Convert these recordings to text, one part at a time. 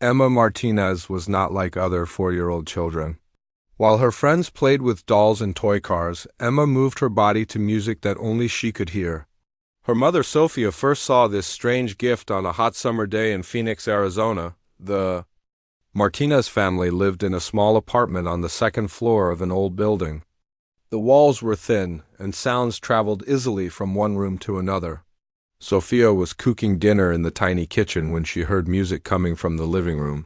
Emma Martinez was not like other 4-year-old children. While her friends played with dolls and toy cars, Emma moved her body to music that only she could hear. Her mother Sophia first saw this strange gift on a hot summer day in Phoenix, Arizona. The Martinez family lived in a small apartment on the second floor of an old building. The walls were thin, and sounds traveled easily from one room to another. Sophia was cooking dinner in the tiny kitchen when she heard music coming from the living room.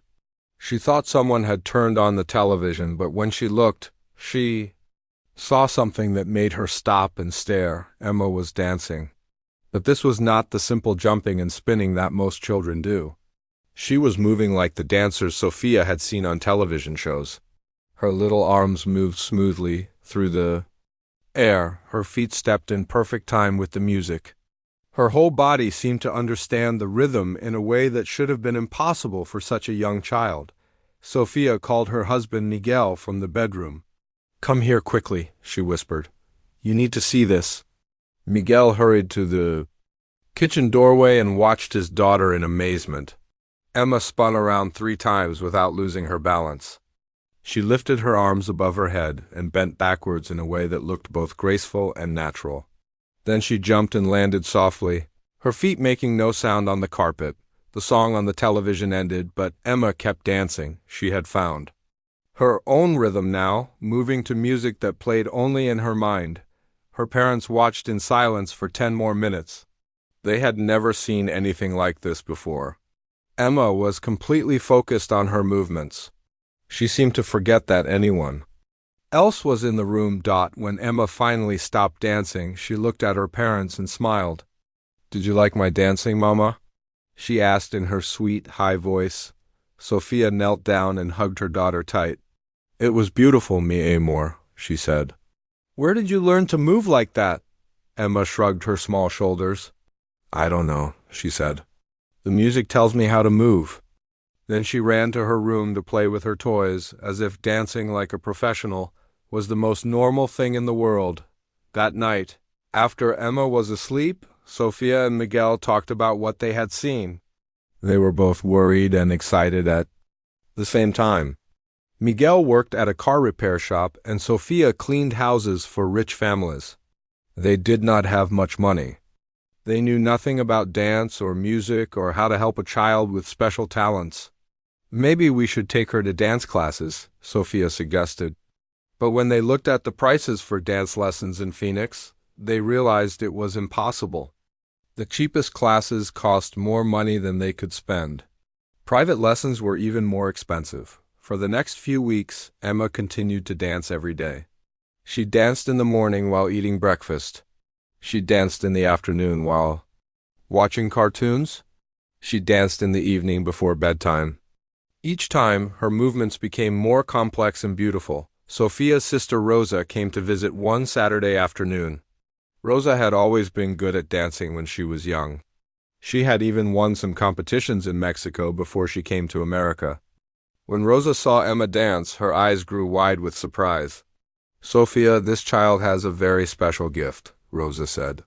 She thought someone had turned on the television, but when she looked, she saw something that made her stop and stare. Emma was dancing. But this was not the simple jumping and spinning that most children do. She was moving like the dancers Sophia had seen on television shows. Her little arms moved smoothly through the air. Her feet stepped in perfect time with the music. Her whole body seemed to understand the rhythm in a way that should have been impossible for such a young child. Sophia called her husband Miguel from the bedroom. "Come here quickly," she whispered. "You need to see this." Miguel hurried to the kitchen doorway and watched his daughter in amazement. Emma spun around 3 times without losing her balance. She lifted her arms above her head and bent backwards in a way that looked both graceful and natural. Then she jumped and landed softly, her feet making no sound on the carpet. The song on the television ended, but Emma kept dancing. She had found her own rhythm now, moving to music that played only in her mind. Her parents watched in silence for 10 more minutes. They had never seen anything like this before. Emma was completely focused on her movements. She seemed to forget that anyone else was in the room. When Emma finally stopped dancing, she looked at her parents and smiled. "Did you like my dancing, Mama?" she asked in her sweet, high voice. Sophia knelt down and hugged her daughter tight. "It was beautiful, mi amor," she said. "Where did you learn to move like that?" Emma shrugged her small shoulders. "I don't know," she said. "The music tells me how to move." Then she ran to her room to play with her toys, as if dancing like a professional was the most normal thing in the world. That night, after Emma was asleep, Sophia and Miguel talked about what they had seen. They were both worried and excited at the same time. Miguel worked at a car repair shop, and Sophia cleaned houses for rich families. They did not have much money. They knew nothing about dance or music or how to help a child with special talents. "Maybe we should take her to dance classes," Sophia suggested. But when they looked at the prices for dance lessons in Phoenix, they realized it was impossible. The cheapest classes cost more money than they could spend. Private lessons were even more expensive. For the next few weeks, Emma continued to dance every day. She danced in the morning while eating breakfast. She danced in the afternoon while watching cartoons. She danced in the evening before bedtime. Each time, her movements became more complex and beautiful. Sophia's sister Rosa came to visit one Saturday afternoon. Rosa had always been good at dancing when she was young. She had even won some competitions in Mexico before she came to America. When Rosa saw Emma dance, her eyes grew wide with surprise. "Sophia, this child has a very special gift," Rosa said.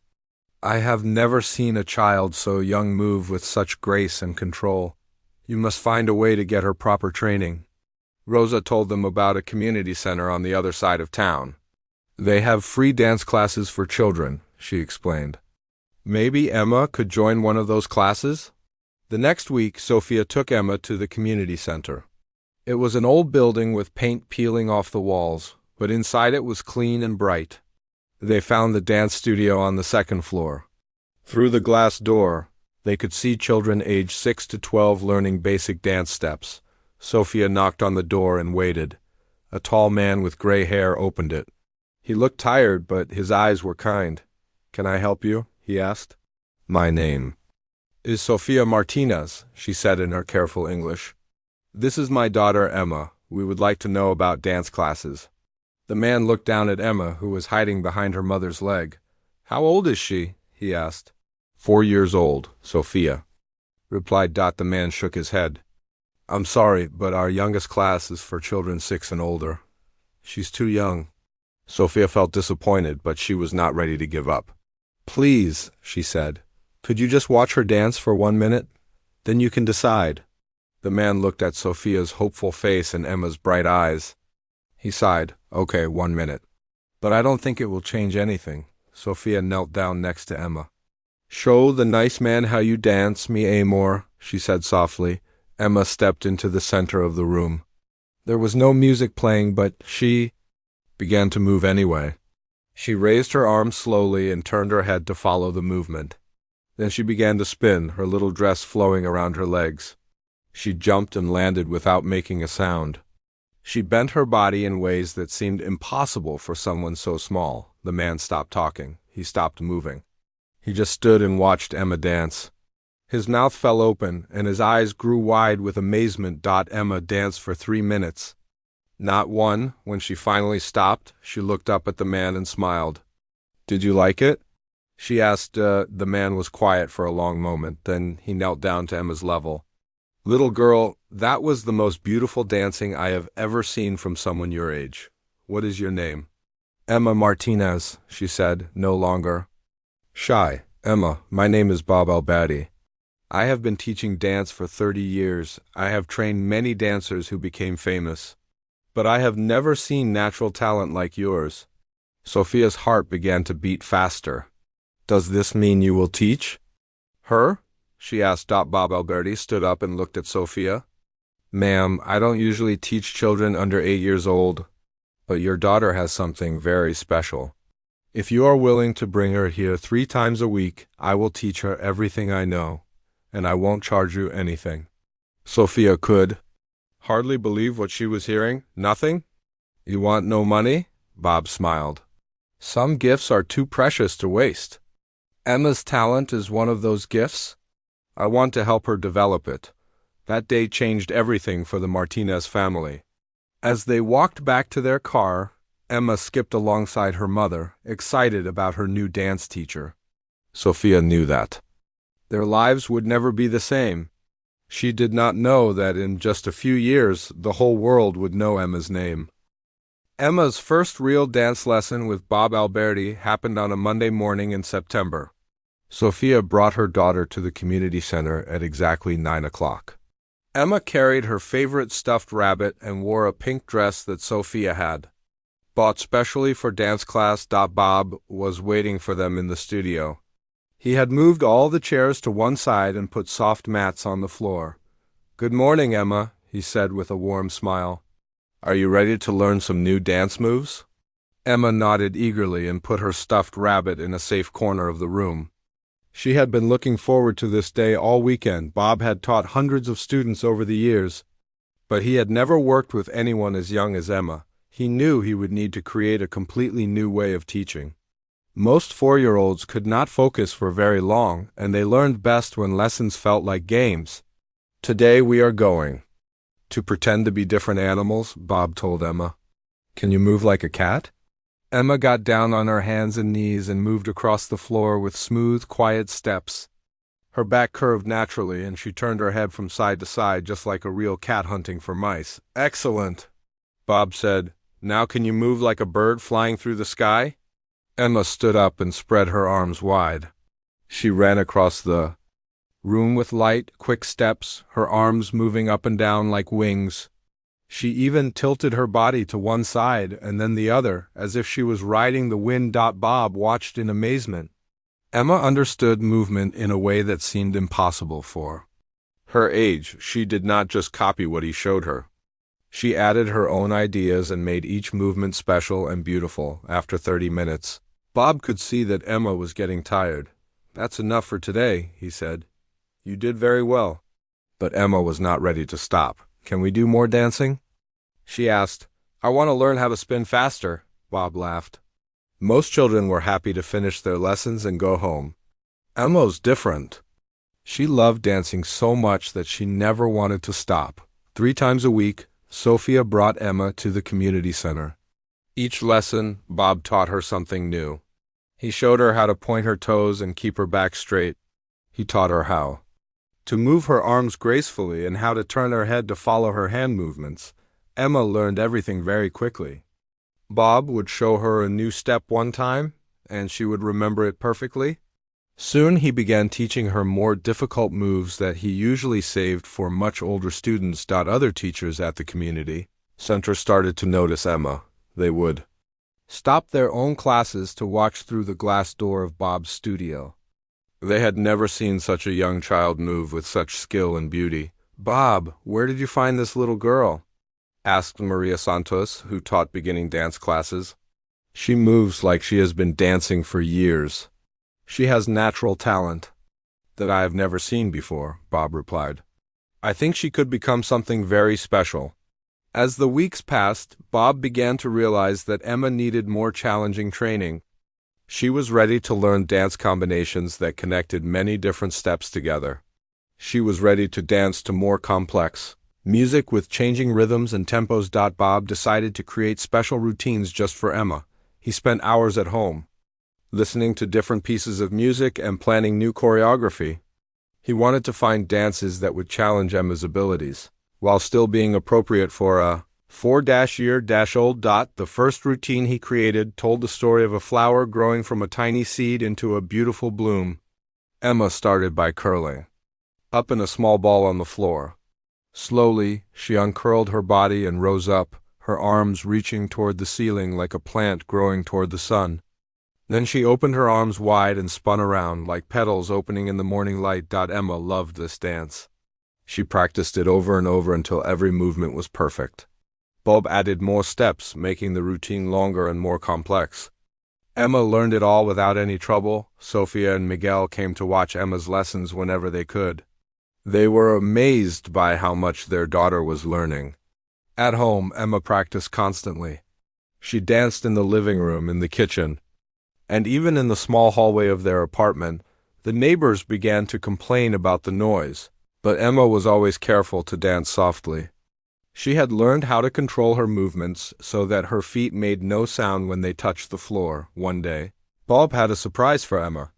"I have never seen a child so young move with such grace and control. You must find a way to get her proper training." Rosa told them about a community center on the other side of town. "They have free dance classes for children," she explained. Maybe Emma could join one of those classes? The next week, Sophia took Emma to the community center. It was an old building with paint peeling off the walls, but inside it was clean and bright. They found the dance studio on the second floor. Through the glass door, they could see children aged 6 to 12 learning basic dance steps. Sophia knocked on the door and waited. A tall man with gray hair opened it. He looked tired, but his eyes were kind. "Can I help you?" he asked. "My name is Sophia Martinez," she said in her careful English. "This is my daughter Emma. We would like to know about dance classes." The man looked down at Emma, who was hiding behind her mother's leg. "How old is she?" he asked. 4 years old, Sophia replied. The man shook his head. "I'm sorry, but our youngest class is for children 6 and older. She's too young." Sophia felt disappointed, but she was not ready to give up. "Please," she said, "could you just watch her dance for 1 minute? Then you can decide." The man looked at Sophia's hopeful face and Emma's bright eyes. He sighed. Okay, 1 minute. But I don't think it will change anything. Sophia knelt down next to Emma. Show the nice man how you dance, me amor, she said softly. Emma stepped into the center of the room. There was no music playing, but she began to move anyway. She raised her arms slowly and turned her head to follow the movement. Then she began to spin, her little dress flowing around her legs. She jumped and landed without making a sound. She bent her body in ways that seemed impossible for someone so small. The man stopped talking. He stopped moving. He just stood and watched Emma dance. His mouth fell open, and his eyes grew wide with amazement. Emma danced for 3 minutes. Not one. When she finally stopped, she looked up at the man and smiled. Did you like it? She asked. The man was quiet for a long moment. Then he knelt down to Emma's level. Little girl, that was the most beautiful dancing I have ever seen from someone your age. What is your name? Emma Martinez, she said, no longer shy. Emma, my name is Bob Alberti. I have been teaching dance for 30 years. I have trained many dancers who became famous. But I have never seen natural talent like yours. Sophia's heart began to beat faster. Does this mean you will teach her? She asked. Bob Alberti stood up and looked at Sophia. Ma'am, I don't usually teach children under 8 years old, but your daughter has something very special. If you are willing to bring her here 3 times a week, I will teach her everything I know, and I won't charge you anything. Sophia could hardly believe what she was hearing. Nothing? You want no money? Bob smiled. Some gifts are too precious to waste. Emma's talent is one of those gifts. I want to help her develop it. That day changed everything for the Martinez family. As they walked back to their car, Emma skipped alongside her mother, excited about her new dance teacher. Sophia knew that their lives would never be the same. She did not know that in just a few years, the whole world would know Emma's name. Emma's first real dance lesson with Bob Alberti happened on a Monday morning in September. Sophia brought her daughter to the community center at exactly 9 o'clock. Emma carried her favorite stuffed rabbit and wore a pink dress that Sophia had bought specially for dance class. Bob was waiting for them in the studio. He had moved all the chairs to one side and put soft mats on the floor. Good morning, Emma, he said with a warm smile. Are you ready to learn some new dance moves? Emma nodded eagerly and put her stuffed rabbit in a safe corner of the room. She had been looking forward to this day all weekend. Bob had taught hundreds of students over the years, but he had never worked with anyone as young as Emma. He knew he would need to create a completely new way of teaching. Most 4-year-olds could not focus for very long, and they learned best when lessons felt like games. Today we are going to pretend to be different animals, Bob told Emma. Can you move like a cat? Emma got down on her hands and knees and moved across the floor with smooth, quiet steps. Her back curved naturally, and she turned her head from side to side just like a real cat hunting for mice. Excellent, Bob said. Now can you move like a bird flying through the sky? Emma stood up and spread her arms wide. She ran across the room with light, quick steps, her arms moving up and down like wings. She even tilted her body to one side and then the other, as if she was riding the wind. Bob watched in amazement. Emma understood movement in a way that seemed impossible for her age. She did not just copy what he showed her. She added her own ideas and made each movement special and beautiful. After 30 minutes, Bob could see that Emma was getting tired. That's enough for today, he said. You did very well. But Emma was not ready to stop. Can we do more dancing? She asked. I want to learn how to spin faster, Bob laughed. Most children were happy to finish their lessons and go home. Emma's different. She loved dancing so much that she never wanted to stop. 3 times a week, Sophia brought Emma to the community center. Each lesson, Bob taught her something new. He showed her how to point her toes and keep her back straight. He taught her how to move her arms gracefully and how to turn her head to follow her hand movements. Emma learned everything very quickly. Bob would show her a new step one time, and she would remember it perfectly. Soon he began teaching her more difficult moves that he usually saved for much older students. Other teachers at the community center started to notice Emma. They would stop their own classes to watch through the glass door of Bob's studio. They had never seen such a young child move with such skill and beauty. "Bob, where did you find this little girl?" asked Maria Santos, who taught beginning dance classes. "She moves like she has been dancing for years. She has natural talent that I have never seen before," Bob replied. "I think she could become something very special." As the weeks passed, Bob began to realize that Emma needed more challenging training. She was ready to learn dance combinations that connected many different steps together. She was ready to dance to more complex music with changing rhythms and tempos. Bob decided to create special routines just for Emma. He spent hours at home, listening to different pieces of music and planning new choreography. He wanted to find dances that would challenge Emma's abilities, while still being appropriate for a 4-year-old. The first routine he created told the story of a flower growing from a tiny seed into a beautiful bloom. Emma started by curling up in a small ball on the floor. Slowly, she uncurled her body and rose up, her arms reaching toward the ceiling like a plant growing toward the sun. Then she opened her arms wide and spun around, like petals opening in the morning light. Emma loved this dance. She practiced it over and over until every movement was perfect. Bob added more steps, making the routine longer and more complex. Emma learned it all without any trouble. Sofia and Miguel came to watch Emma's lessons whenever they could. They were amazed by how much their daughter was learning. At home, Emma practiced constantly. She danced in the living room, in the kitchen, and even in the small hallway of their apartment. The neighbors began to complain about the noise, but Emma was always careful to dance softly. She had learned how to control her movements so that her feet made no sound when they touched the floor. One day, Bob had a surprise for Emma.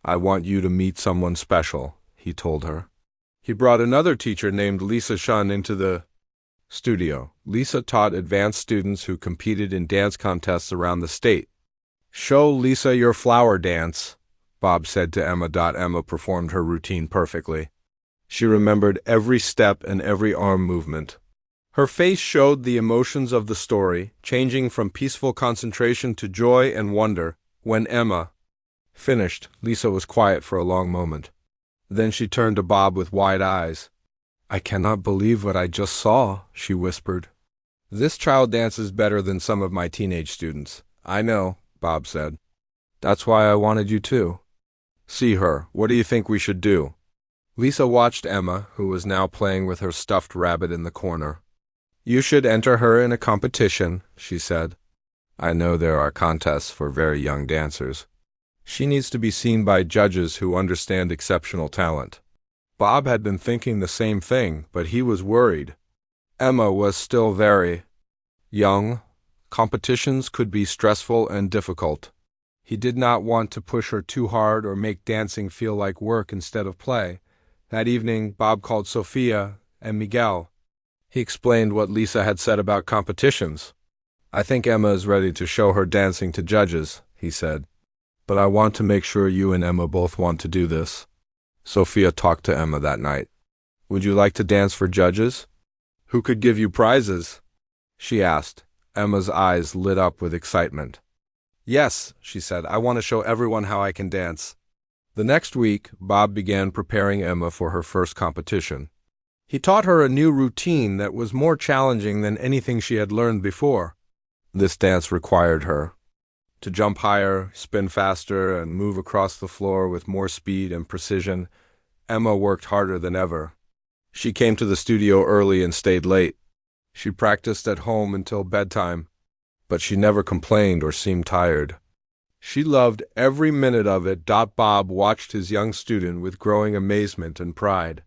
"I want you to meet someone special," he told her. He brought another teacher named Lisa Shun into the studio. Lisa taught advanced students who competed in dance contests around the state. "Show Lisa your flower dance," Bob said to Emma. Emma performed her routine perfectly. She remembered every step and every arm movement. Her face showed the emotions of the story, changing from peaceful concentration to joy and wonder. When Emma finished, Lisa was quiet for a long moment. Then she turned to Bob with wide eyes. "I cannot believe what I just saw," she whispered. "This child dances better than some of my teenage students." "I know," Bob said. "That's why I wanted you to see her. What do you think we should do?" Lisa watched Emma, who was now playing with her stuffed rabbit in the corner. "You should enter her in a competition," she said. "I know there are contests for very young dancers. She needs to be seen by judges who understand exceptional talent." Bob had been thinking the same thing, but he was worried. Emma was still very young. Competitions could be stressful and difficult. He did not want to push her too hard or make dancing feel like work instead of play. That evening, Bob called Sofia and Miguel. He explained what Lisa had said about competitions. "I think Emma is ready to show her dancing to judges," he said. "But I want to make sure you and Emma both want to do this." Sofia talked to Emma that night. "Would you like to dance for judges? Who could give you prizes?" she asked. Emma's eyes lit up with excitement. "Yes," she said, "I want to show everyone how I can dance." The next week, Bob began preparing Emma for her first competition. He taught her a new routine that was more challenging than anything she had learned before. This dance required her to jump higher, spin faster, and move across the floor with more speed and precision. Emma worked harder than ever. She came to the studio early and stayed late. She practiced at home until bedtime, but she never complained or seemed tired. She loved every minute of it. Bob watched his young student with growing amazement and pride.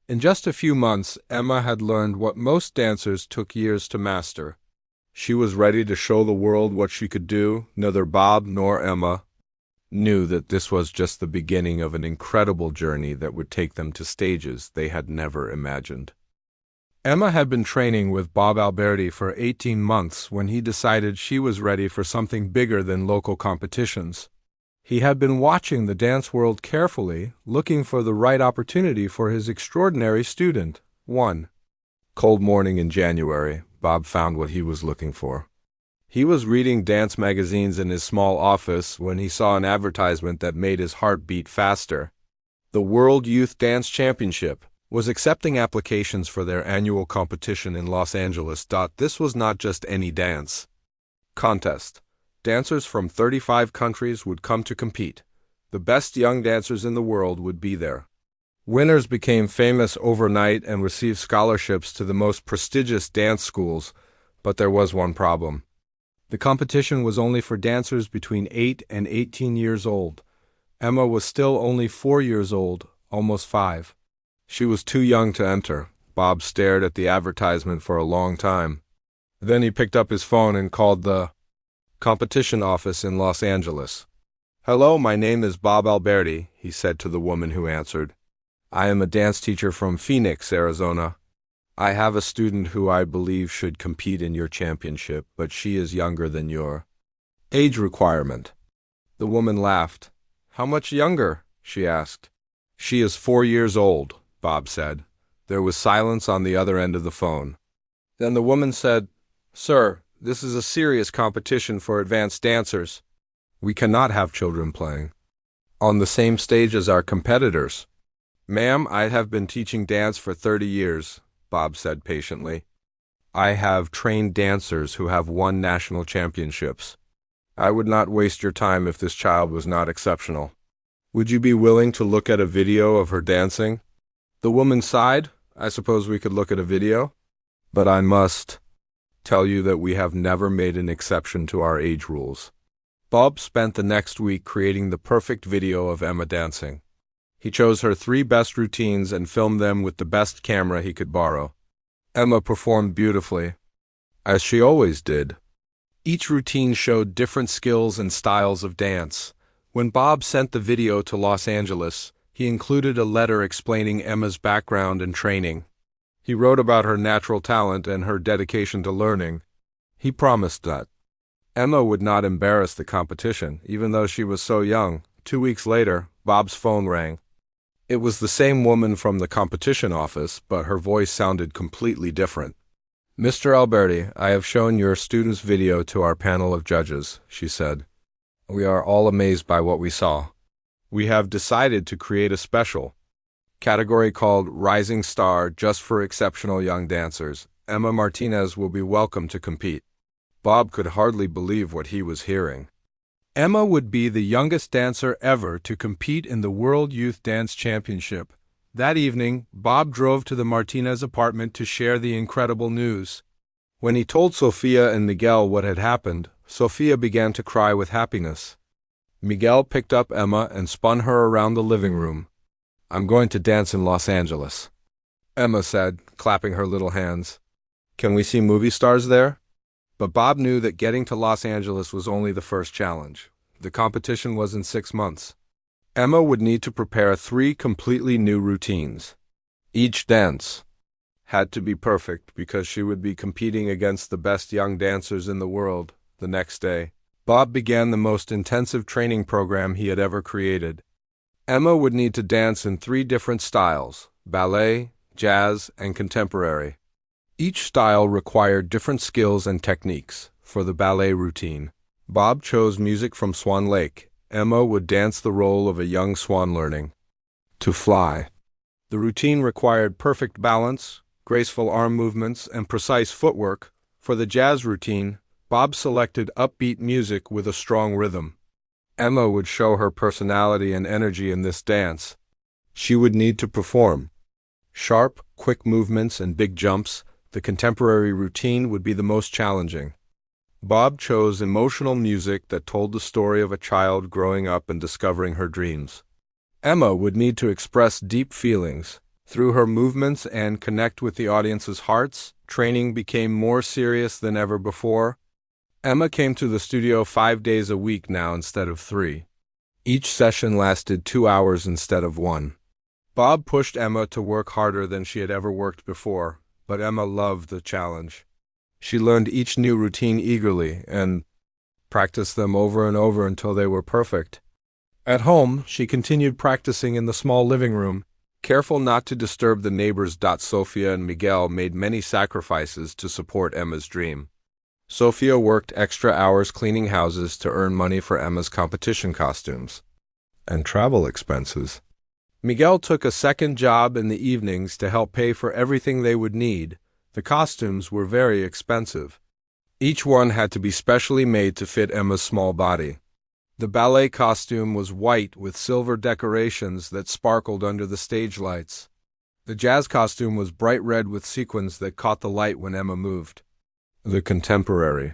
In just a few months, Emma had learned what most dancers took years to master. She was ready to show the world what she could do. Neither Bob nor Emma knew that this was just the beginning of an incredible journey that would take them to stages they had never imagined. Emma had been training with Bob Alberti for 18 months when he decided she was ready for something bigger than local competitions. He had been watching the dance world carefully, looking for the right opportunity for his extraordinary student. 1. Cold morning in January, Bob found what he was looking for. He was reading dance magazines in his small office when he saw an advertisement that made his heart beat faster. The World Youth Dance Championship was accepting applications for their annual competition in Los Angeles. This was not just any dance contest. Dancers from 35 countries would come to compete. The best young dancers in the world would be there. Winners became famous overnight and received scholarships to the most prestigious dance schools, but there was one problem. The competition was only for dancers between 8 and 18 years old. Emma was still only 4 years old, almost 5. She was too young to enter. Bob stared at the advertisement for a long time. Then he picked up his phone and called the competition office in Los Angeles. "Hello, my name is Bob Alberti," he said to the woman who answered. "I am a dance teacher from Phoenix, Arizona. I have a student who I believe should compete in your championship, but she is younger than your age requirement." The woman laughed. "How much younger?" she asked. "She is 4 years old," Bob said. There was silence on the other end of the phone. Then the woman said, "Sir, this is a serious competition for advanced dancers. We cannot have children playing on the same stage as our competitors." "Ma'am, I have been teaching dance for 30 years, Bob said patiently. "I have trained dancers who have won national championships. I would not waste your time if this child was not exceptional. Would you be willing to look at a video of her dancing?" The woman sighed. "I suppose we could look at a video? But I must tell you that we have never made an exception to our age rules." Bob spent the next week creating the perfect video of Emma dancing. He chose her 3 best routines and filmed them with the best camera he could borrow. Emma performed beautifully, as she always did. Each routine showed different skills and styles of dance. When Bob sent the video to Los Angeles, he included a letter explaining Emma's background and training. He wrote about her natural talent and her dedication to learning. He promised that Emma would not embarrass the competition, even though she was so young. 2 weeks later, Bob's phone rang. It was the same woman from the competition office, but her voice sounded completely different. "Mr. Alberti, I have shown your student's video to our panel of judges," she said. "We are all amazed by what we saw. We have decided to create a special category called Rising Star just for exceptional young dancers. Emma Martinez will be welcome to compete." Bob could hardly believe what he was hearing. Emma would be the youngest dancer ever to compete in the World Youth Dance Championship. That evening, Bob drove to the Martinez apartment to share the incredible news. When he told Sofia and Miguel what had happened, Sofia began to cry with happiness. Miguel picked up Emma and spun her around the living room. "I'm going to dance in Los Angeles," Emma said, clapping her little hands. "Can we see movie stars there?" But Bob knew that getting to Los Angeles was only the first challenge. The competition was in 6 months. Emma would need to prepare 3 completely new routines. Each dance had to be perfect because she would be competing against the best young dancers in the world the next day. Bob began the most intensive training program he had ever created. Emma would need to dance in 3 different styles: ballet, jazz, and contemporary. Each style required different skills and techniques. For the ballet routine, Bob chose music from Swan Lake. Emma would dance the role of a young swan learning to fly. The routine required perfect balance, graceful arm movements, and precise footwork. For the jazz routine, Bob selected upbeat music with a strong rhythm. Emma would show her personality and energy in this dance. She would need to perform sharp, quick movements and big jumps. The contemporary routine would be the most challenging. Bob chose emotional music that told the story of a child growing up and discovering her dreams. Emma would need to express deep feelings through her movements and connect with the audience's hearts. Training became more serious than ever before. Emma came to the studio 5 days a week now instead of 3. Each session lasted 2 hours instead of 1. Bob pushed Emma to work harder than she had ever worked before. But Emma loved the challenge. She learned each new routine eagerly and practiced them over and over until they were perfect. At home, she continued practicing in the small living room, careful not to disturb the neighbors. Sofia and Miguel made many sacrifices to support Emma's dream. Sofia worked extra hours cleaning houses to earn money for Emma's competition costumes and travel expenses. Miguel took a second job in the evenings to help pay for everything they would need. The costumes were very expensive. Each one had to be specially made to fit Emma's small body. The ballet costume was white with silver decorations that sparkled under the stage lights. The jazz costume was bright red with sequins that caught the light when Emma moved. The contemporary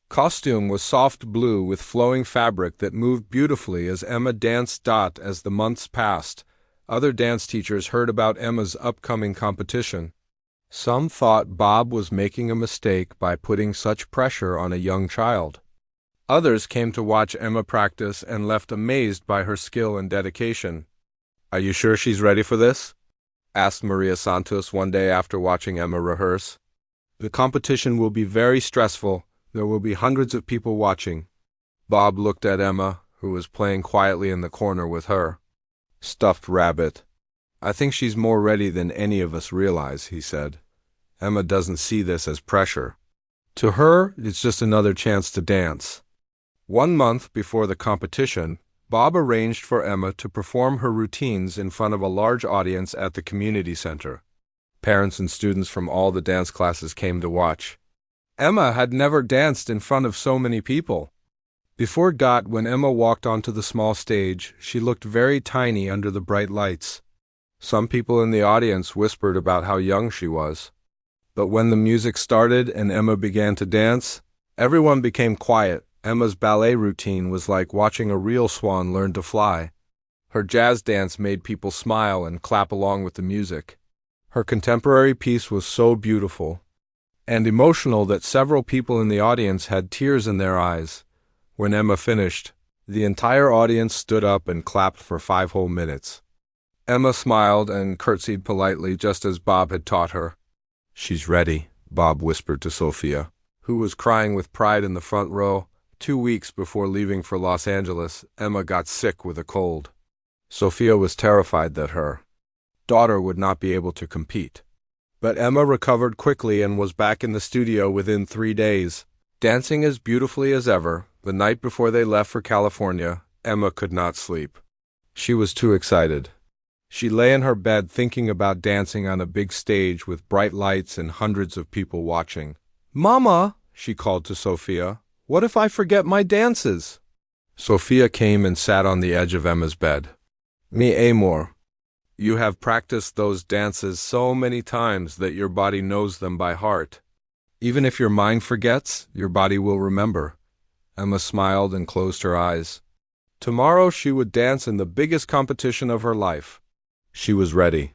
costume was soft blue with flowing fabric that moved beautifully as Emma danced. As the months passed, other dance teachers heard about Emma's upcoming competition. Some thought Bob was making a mistake by putting such pressure on a young child. Others came to watch Emma practice and left amazed by her skill and dedication. "Are you sure she's ready for this?" asked Maria Santos one day after watching Emma rehearse. "The competition will be very stressful. There will be hundreds of people watching." Bob looked at Emma, who was playing quietly in the corner with her stuffed rabbit. "I think she's more ready than any of us realize," he said. "Emma doesn't see this as pressure. To her, it's just another chance to dance." 1 month before the competition, Bob arranged for Emma to perform her routines in front of a large audience at the community center. Parents and students from all the dance classes came to watch. Emma had never danced in front of so many people. When Emma walked onto the small stage, she looked very tiny under the bright lights. Some people in the audience whispered about how young she was. But when the music started and Emma began to dance, everyone became quiet. Emma's ballet routine was like watching a real swan learn to fly. Her jazz dance made people smile and clap along with the music. Her contemporary piece was so beautiful and emotional that several people in the audience had tears in their eyes. When Emma finished, the entire audience stood up and clapped for 5 whole minutes. Emma smiled and curtsied politely just as Bob had taught her. "She's ready," Bob whispered to Sofia, who was crying with pride in the front row. 2 weeks before leaving for Los Angeles, Emma got sick with a cold. Sofia was terrified that her daughter would not be able to compete. But Emma recovered quickly and was back in the studio within 3 days, dancing as beautifully as ever. The night before they left for California, Emma could not sleep. She was too excited. She lay in her bed thinking about dancing on a big stage with bright lights and hundreds of people watching. "Mama," she called to Sofia, "what if I forget my dances?" Sofia came and sat on the edge of Emma's bed. "Mi amor, you have practiced those dances so many times that your body knows them by heart. Even if your mind forgets, your body will remember." Emma smiled and closed her eyes. Tomorrow she would dance in the biggest competition of her life. She was ready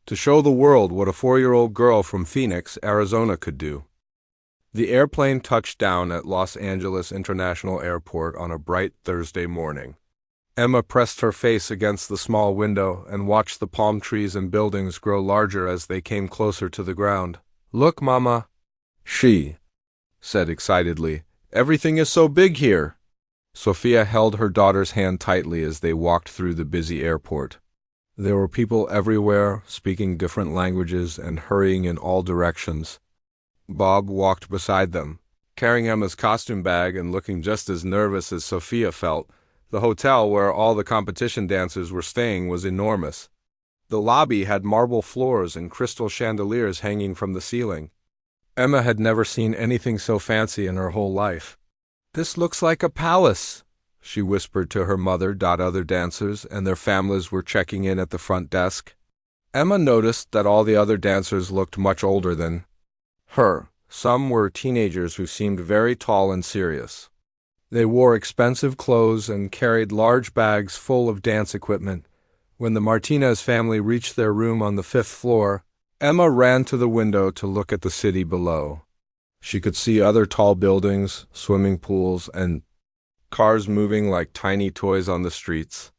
to show the world what a 4-year-old girl from Phoenix, Arizona could do. The airplane touched down at Los Angeles International Airport on a bright Thursday morning. Emma pressed her face against the small window and watched the palm trees and buildings grow larger as they came closer to the ground. "Look, Mama," she said excitedly. "Everything is so big here." Sofia held her daughter's hand tightly as they walked through the busy airport. There were people everywhere, speaking different languages and hurrying in all directions. Bob walked beside them, carrying Emma's costume bag and looking just as nervous as Sofia felt. The hotel where all the competition dancers were staying was enormous. The lobby had marble floors and crystal chandeliers hanging from the ceiling. Emma had never seen anything so fancy in her whole life. "This looks like a palace," she whispered to her mother. Other dancers and their families were checking in at the front desk. Emma noticed that all the other dancers looked much older than her. Some were teenagers who seemed very tall and serious. They wore expensive clothes and carried large bags full of dance equipment. When the Martinez family reached their room on the 5th floor, Emma ran to the window to look at the city below. She could see other tall buildings, swimming pools, and cars moving like tiny toys on the streets.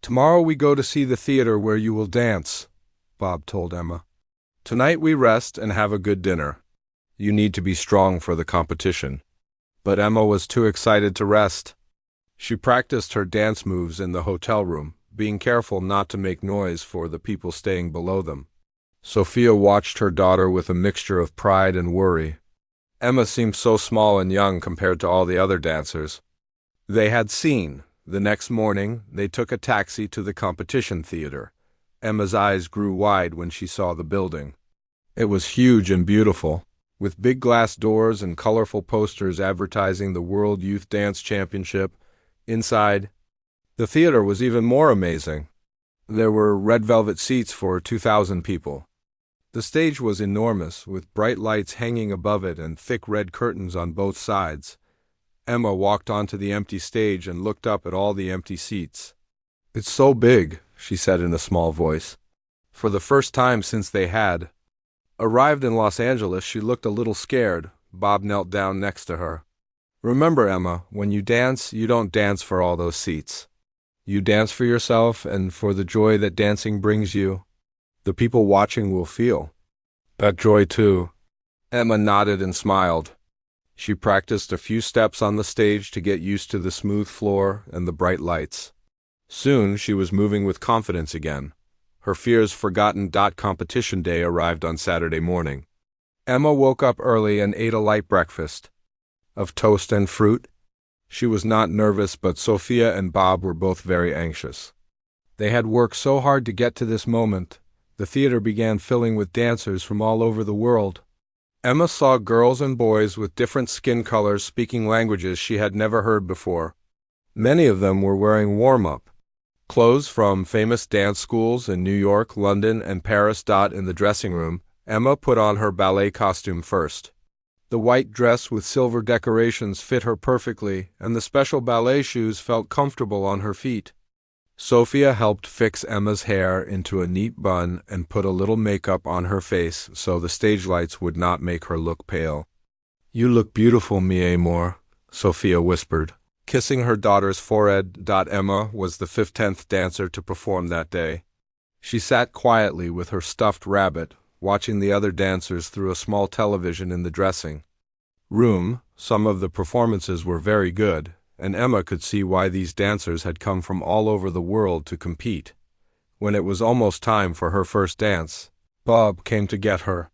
"Tomorrow we go to see the theater where you will dance," Bob told Emma. "Tonight we rest and have a good dinner. You need to be strong for the competition." But Emma was too excited to rest. She practiced her dance moves in the hotel room, being careful not to make noise for the people staying below them. Sophia watched her daughter with a mixture of pride and worry. Emma seemed so small and young compared to all the other dancers. They had seen. The next morning, they took a taxi to the competition theater. Emma's eyes grew wide when she saw the building. It was huge and beautiful, with big glass doors and colorful posters advertising the World Youth Dance Championship. Inside, the theater was even more amazing. There were red velvet seats for 2,000 people. The stage was enormous, with bright lights hanging above it and thick red curtains on both sides. Emma walked onto the empty stage and looked up at all the empty seats. "It's so big," she said in a small voice. For the first time since they had arrived in Los Angeles, she looked a little scared. Bob knelt down next to her. "Remember, Emma, when you dance, you don't dance for all those seats. You dance for yourself and for the joy that dancing brings you. The people watching will feel that joy too." Emma nodded and smiled. She practiced a few steps on the stage to get used to the smooth floor and the bright lights. Soon she was moving with confidence again. Her fears forgotten. Competition day arrived on Saturday morning. Emma woke up early and ate a light breakfast of toast and fruit. She was not nervous, but Sophia and Bob were both very anxious. They had worked so hard to get to this moment. The theater began filling with dancers from all over the world. Emma saw girls and boys with different skin colors speaking languages she had never heard before. Many of them were wearing warm-up clothes from famous dance schools in New York, London, and Paris. In the dressing room, Emma put on her ballet costume first. The white dress with silver decorations fit her perfectly, and the special ballet shoes felt comfortable on her feet. Sophia helped fix Emma's hair into a neat bun and put a little makeup on her face so the stage lights would not make her look pale. "You look beautiful, mi amor," Sophia whispered, kissing her daughter's forehead. Emma was the 15th dancer to perform that day. She sat quietly with her stuffed rabbit, watching the other dancers through a small television in the dressing room. Some of the performances were very good, and Emma could see why these dancers had come from all over the world to compete. When it was almost time for her first dance, Bob came to get her.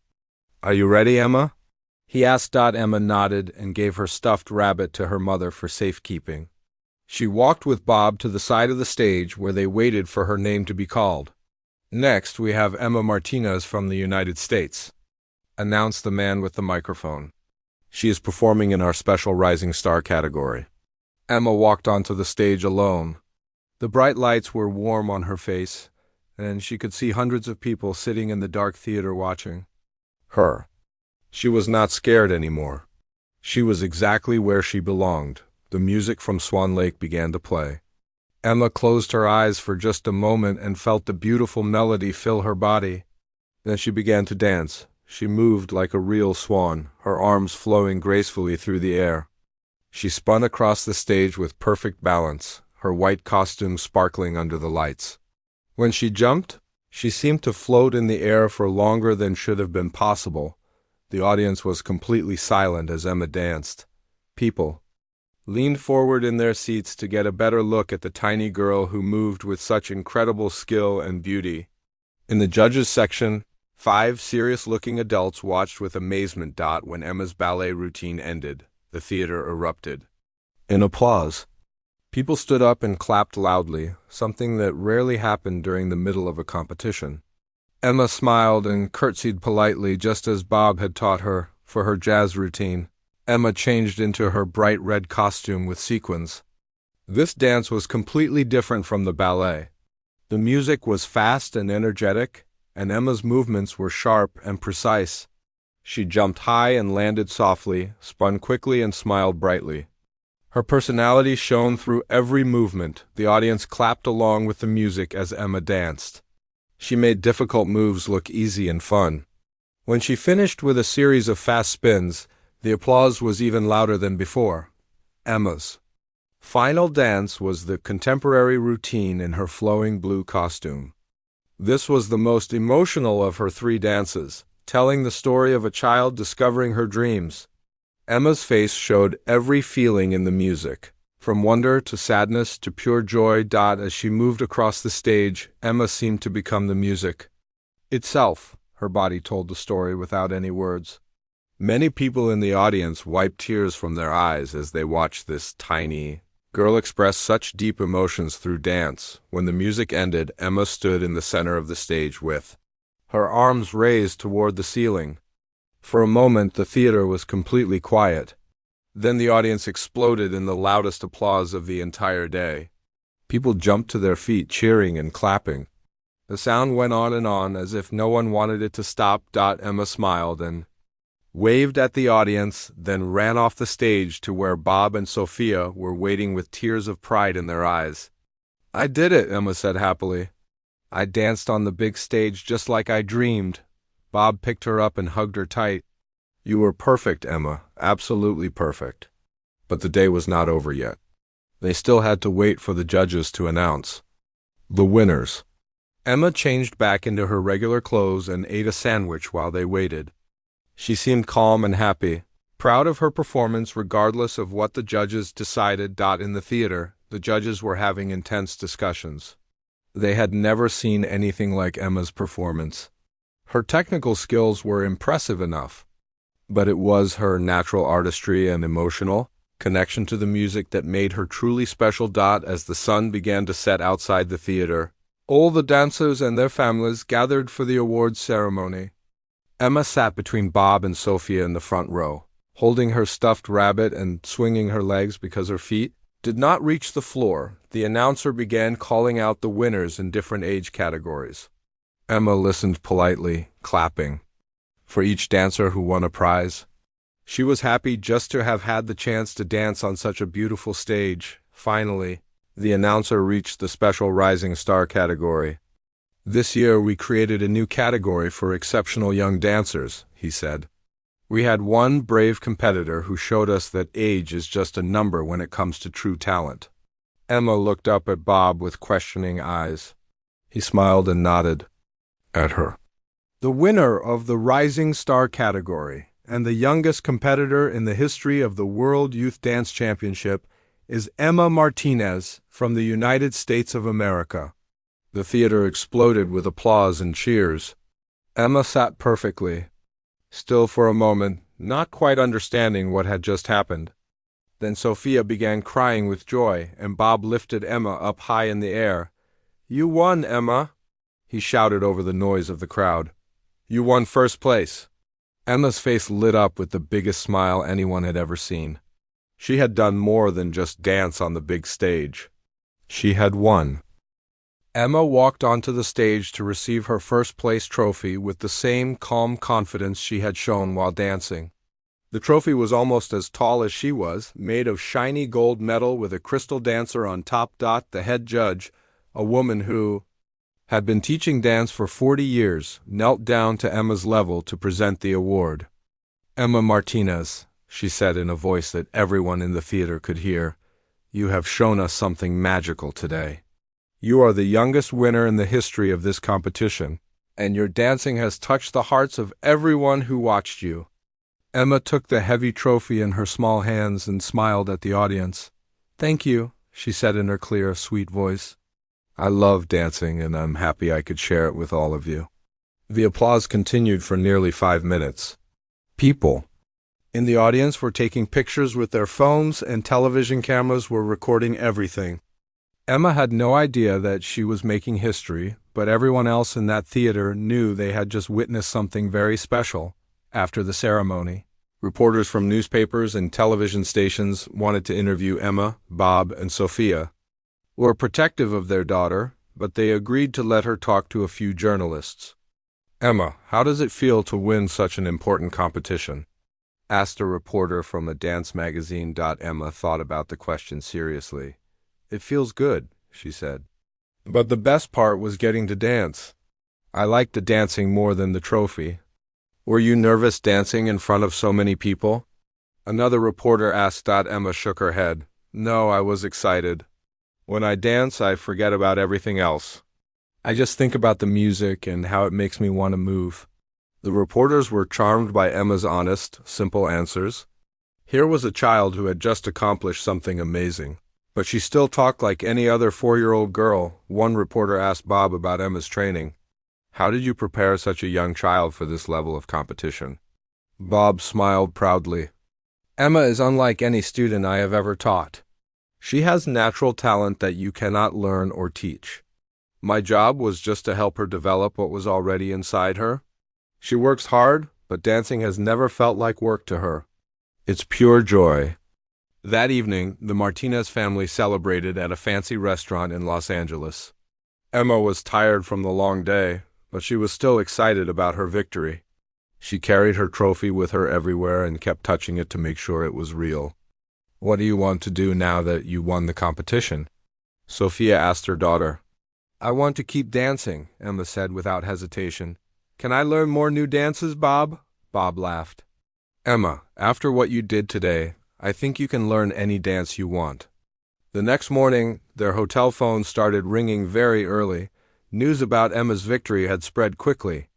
"Are you ready, Emma?" he asked. Emma nodded and gave her stuffed rabbit to her mother for safekeeping. She walked with Bob to the side of the stage where they waited for her name to be called. "Next, we have Emma Martinez from the United States," announced the man with the microphone. "She is performing in our special Rising Star category." Emma walked onto the stage alone. The bright lights were warm on her face, and she could see hundreds of people sitting in the dark theater watching her. She was not scared anymore. She was exactly where she belonged. The music from Swan Lake began to play. Emma closed her eyes for just a moment and felt the beautiful melody fill her body. Then she began to dance. She moved like a real swan, her arms flowing gracefully through the air. She spun across the stage with perfect balance, her white costume sparkling under the lights. When she jumped, she seemed to float in the air for longer than should have been possible. The audience was completely silent as Emma danced. People leaned forward in their seats to get a better look at the tiny girl who moved with such incredible skill and beauty. In the judges' section, 5 serious-looking adults watched with amazement. When Emma's ballet routine ended, the theater erupted in applause. People stood up and clapped loudly, something that rarely happened during the middle of a competition. Emma smiled and curtsied politely, just as Bob had taught her for her jazz routine. Emma changed into her bright red costume with sequins. This dance was completely different from the ballet. The music was fast and energetic, and Emma's movements were sharp and precise. She jumped high and landed softly, spun quickly and smiled brightly. Her personality shone through every movement. The audience clapped along with the music as Emma danced. She made difficult moves look easy and fun. When she finished with a series of fast spins, the applause was even louder than before. Emma's final dance was the contemporary routine in her flowing blue costume. This was the most emotional of her 3 dances, telling the story of a child discovering her dreams. Emma's face showed every feeling in the music, From wonder to sadness to pure joy. As she moved across the stage, Emma seemed to become the music itself. Her body told the story without any words. Many people in the audience wiped tears from their eyes as they watched this tiny girl express such deep emotions through dance. When the music ended, Emma stood in the center of the stage with her arms raised toward the ceiling. For a moment, the theater was completely quiet. Then the audience exploded in the loudest applause of the entire day. People jumped to their feet, cheering and clapping. The sound went on as if no one wanted it to stop. Emma smiled and waved at the audience, then ran off the stage to where Bob and Sophia were waiting with tears of pride in their eyes. "I did it," Emma said happily. "I danced on the big stage just like I dreamed." Bob picked her up and hugged her tight. "You were perfect, Emma, absolutely perfect." But the day was not over yet. They still had to wait for the judges to announce the winners. Emma changed back into her regular clothes and ate a sandwich while they waited. She seemed calm and happy, proud of her performance regardless of what the judges decided. In the theater, the judges were having intense discussions. They had never seen anything like Emma's performance. Her technical skills were impressive enough, but it was her natural artistry and emotional connection to the music that made her truly special. As the sun began to set outside the theater, all the dancers and their families gathered for the awards ceremony. Emma sat between Bob and Sophia in the front row, holding her stuffed rabbit and swinging her legs because her feet did not reach the floor. The announcer began calling out the winners in different age categories. Emma listened politely, clapping for each dancer who won a prize. She was happy just to have had the chance to dance on such a beautiful stage. Finally, the announcer reached the special Rising Star category. "This year we created a new category for exceptional young dancers," he said. "We had one brave competitor who showed us that age is just a number when it comes to true talent." Emma looked up at Bob with questioning eyes. He smiled and nodded at her. "The winner of the Rising Star category and the youngest competitor in the history of the World Youth Dance Championship is Emma Martinez from the United States of America." The theater exploded with applause and cheers. Emma sat perfectly, still for a moment, not quite understanding what had just happened. Then Sophia began crying with joy, and Bob lifted Emma up high in the air. "You won, Emma," he shouted over the noise of the crowd. "You won first place." Emma's face lit up with the biggest smile anyone had ever seen. She had done more than just dance on the big stage. She had won. Emma walked onto the stage to receive her first-place trophy with the same calm confidence she had shown while dancing. The trophy was almost as tall as she was, made of shiny gold metal with a crystal dancer on top. The head judge, a woman who had been teaching dance for 40 years, knelt down to Emma's level to present the award. "Emma Martinez," she said in a voice that everyone in the theater could hear, "you have shown us something magical today. You are the youngest winner in the history of this competition, and your dancing has touched the hearts of everyone who watched you." Emma took the heavy trophy in her small hands and smiled at the audience. "Thank you," she said in her clear, sweet voice. "I love dancing, and I'm happy I could share it with all of you." The applause continued for nearly 5 minutes. People in the audience were taking pictures with their phones, and television cameras were recording everything. Emma had no idea that she was making history, but everyone else in that theater knew they had just witnessed something very special. After the ceremony, reporters from newspapers and television stations wanted to interview Emma, Bob, and Sophia, who were protective of their daughter, but they agreed to let her talk to a few journalists. "Emma, how does it feel to win such an important competition?" asked a reporter from a dance magazine. Emma thought about the question seriously. "It feels good," she said. "But the best part was getting to dance. I liked the dancing more than the trophy." "Were you nervous dancing in front of so many people?" another reporter asked. Emma shook her head. "No, I was excited. When I dance, I forget about everything else. I just think about the music and how it makes me want to move." The reporters were charmed by Emma's honest, simple answers. Here was a child who had just accomplished something amazing. But she still talked like any other 4-year-old girl. One reporter asked Bob about Emma's training. How did you prepare such a young child for this level of competition? Bob smiled proudly. Emma is unlike any student I have ever taught. She has natural talent that you cannot learn or teach. My job was just to help her develop what was already inside her. She works hard, but dancing has never felt like work to her. It's pure joy. That evening, the Martinez family celebrated at a fancy restaurant in Los Angeles. Emma was tired from the long day, but she was still excited about her victory. She carried her trophy with her everywhere and kept touching it to make sure it was real. What do you want to do now that you won the competition? Sophia asked her daughter. I want to keep dancing, Emma said without hesitation. Can I learn more new dances, Bob? Bob laughed. Emma, after what you did today, I think you can learn any dance you want. The next morning, their hotel phone started ringing very early. News about Emma's victory had spread quickly.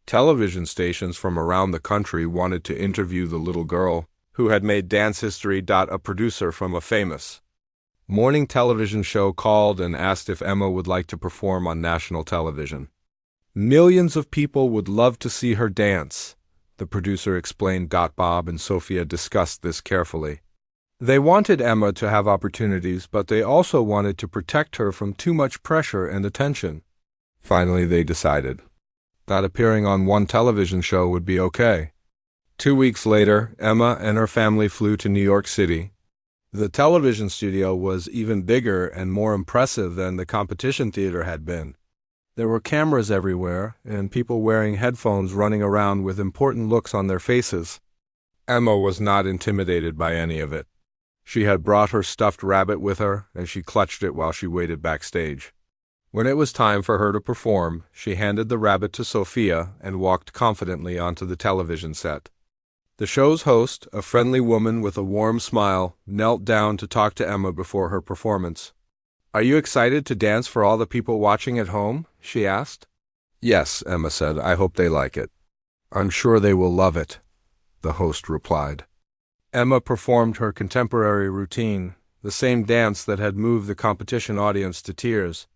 Television stations from around the country wanted to interview the little girl who had made dance history. A producer from a famous morning television show called and asked if Emma would like to perform on national television. Millions of people would love to see her dance, the producer explained. Bob and Sophia discussed this carefully. They wanted Emma to have opportunities, but they also wanted to protect her from too much pressure and attention. Finally, they decided that appearing on one television show would be okay. 2 weeks later, Emma and her family flew to New York City. The television studio was even bigger and more impressive than the competition theater had been. There were cameras everywhere, and people wearing headphones running around with important looks on their faces. Emma was not intimidated by any of it. She had brought her stuffed rabbit with her, and she clutched it while she waited backstage. When it was time for her to perform, she handed the rabbit to Sophia and walked confidently onto the television set. The show's host, a friendly woman with a warm smile, knelt down to talk to Emma before her performance. Are you excited to dance for all the people watching at home? She asked. Yes, Emma said. I hope they like it. I'm sure they will love it, the host replied. Emma performed her contemporary routine, the same dance that had moved the competition audience to tears.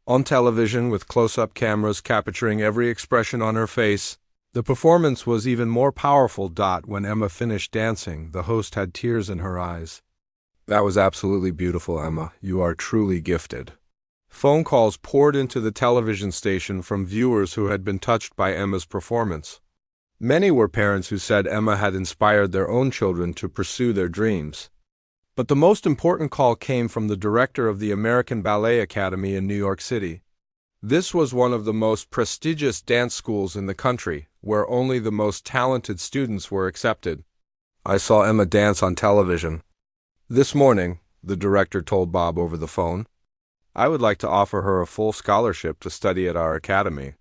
On television, with close-up cameras capturing every expression on her face, the performance was even more powerful. When Emma finished dancing, the host had tears in her eyes. That was absolutely beautiful, Emma. You are truly gifted. Phone calls poured into the television station from viewers who had been touched by Emma's performance. Many were parents who said Emma had inspired their own children to pursue their dreams. But the most important call came from the director of the American Ballet Academy in New York City. This was one of the most prestigious dance schools in the country, where only the most talented students were accepted. I saw Emma dance on television this morning, the director told Bob over the phone. I would like to offer her a full scholarship to study at our academy.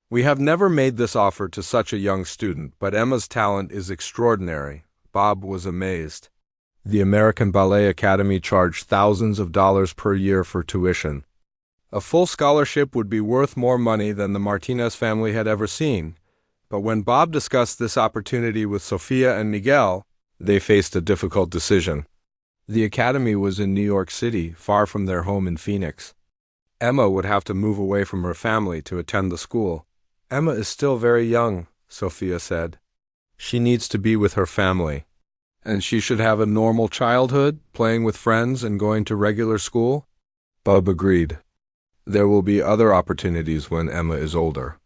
We have never made this offer to such a young student, but Emma's talent is extraordinary. Bob was amazed. The American Ballet Academy charged thousands of dollars per year for tuition. A full scholarship would be worth more money than the Martinez family had ever seen. But when Bob discussed this opportunity with Sophia and Miguel, they faced a difficult decision. The academy was in New York City, far from their home in Phoenix. Emma would have to move away from her family to attend the school. Emma is still very young, Sophia said. She needs to be with her family. And she should have a normal childhood, playing with friends and going to regular school? Bob agreed. There will be other opportunities when Emma is older.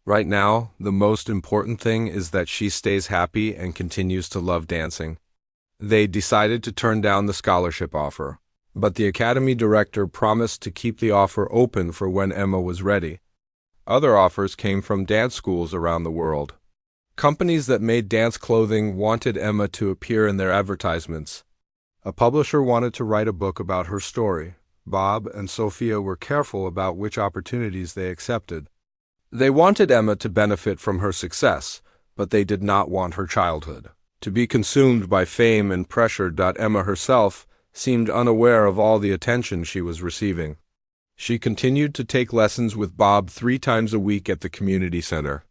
Right now, the most important thing is that she stays happy and continues to love dancing. They decided to turn down the scholarship offer, but the academy director promised to keep the offer open for when Emma was ready. Other offers came from dance schools around the world. Companies that made dance clothing wanted Emma to appear in their advertisements. A publisher wanted to write a book about her story. Bob and Sophia were careful about which opportunities they accepted. They wanted Emma to benefit from her success, but they did not want her childhood to be consumed by fame and pressure. Emma herself seemed unaware of all the attention she was receiving. She continued to take lessons with Bob 3 times a week at the community center.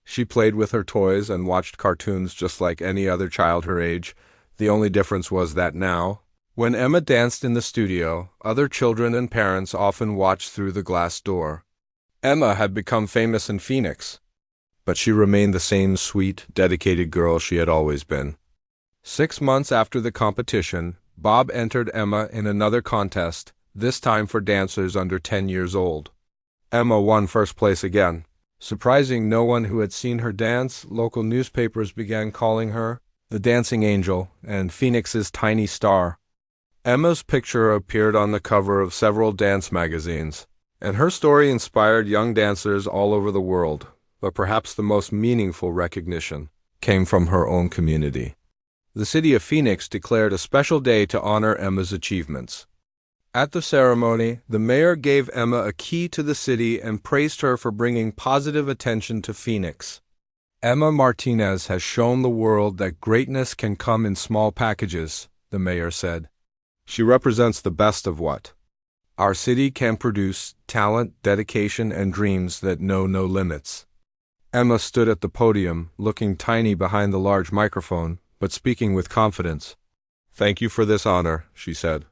She played with her toys and watched cartoons just like any other child her age. The only difference was that now, When Emma danced in the studio, other children and parents often watched through the glass door. Emma had become famous in Phoenix, but she remained the same sweet, dedicated girl she had always been. 6 months after the competition, Bob entered Emma in another contest, this time for dancers under 10 years old. Emma won first place again. Surprising no one who had seen her dance, local newspapers began calling her the Dancing Angel and Phoenix's Tiny Star. Emma's picture appeared on the cover of several dance magazines, and her story inspired young dancers all over the world, but perhaps the most meaningful recognition came from her own community. The city of Phoenix declared a special day to honor Emma's achievements. At the ceremony, the mayor gave Emma a key to the city and praised her for bringing positive attention to Phoenix. Emma Martinez has shown the world that greatness can come in small packages, the mayor said. She represents the best of what our city can produce: talent, dedication, and dreams that know no limits. Emma stood at the podium, looking tiny behind the large microphone, but speaking with confidence. "Thank you for this honor," she said.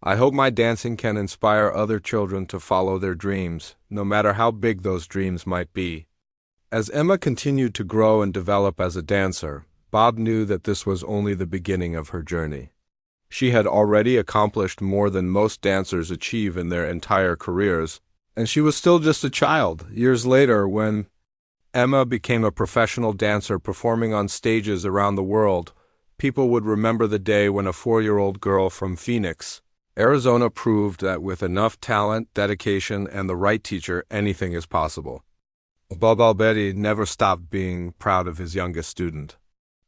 "I hope my dancing can inspire other children to follow their dreams, no matter how big those dreams might be." As Emma continued to grow and develop as a dancer, Bob knew that this was only the beginning of her journey. She had already accomplished more than most dancers achieve in their entire careers, and she was still just a child. Years later, when Emma became a professional dancer performing on stages around the world, people would remember the day when a 4-year-old girl from Phoenix, Arizona, proved that with enough talent, dedication, and the right teacher, anything is possible. Bob Alberti never stopped being proud of his youngest student.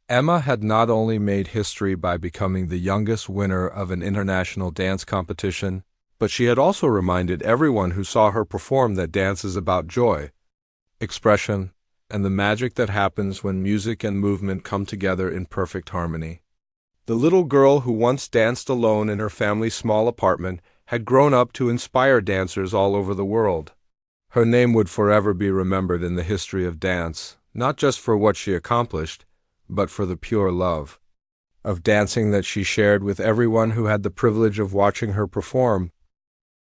Emma had not only made history by becoming the youngest winner of an international dance competition, but she had also reminded everyone who saw her perform that dance is about joy, expression, and the magic that happens when music and movement come together in perfect harmony. The little girl who once danced alone in her family's small apartment had grown up to inspire dancers all over the world. Her name would forever be remembered in the history of dance, not just for what she accomplished, but for the pure love of dancing that she shared with everyone who had the privilege of watching her perform.